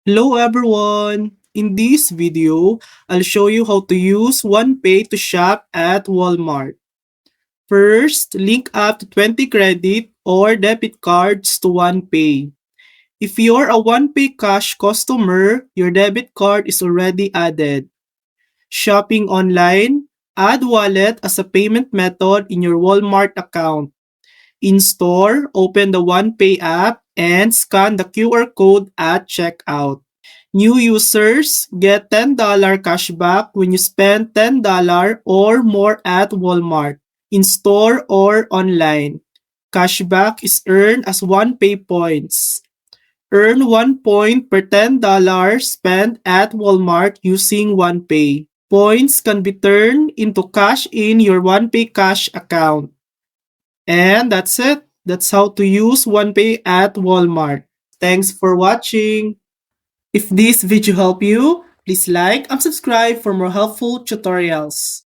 Hello everyone! In this video, I'll show you how to use OnePay to shop at Walmart. First, link up to 20 credit or debit cards to OnePay. If you're a OnePay cash customer, your debit card is already added. Shopping online, add wallet as a payment method in your Walmart account. In store, open the OnePay app and scan the QR code at checkout. New users get $10 cashback when you spend $10 or more at Walmart, in store or online. Cashback is earned as OnePay points. Earn 1 point per $10 spent at Walmart using OnePay. Points can be turned into cash in your OnePay cash account. And that's it. That's how to use OnePay at Walmart. Thanks for watching. If this video helped you, please like and subscribe for more helpful tutorials.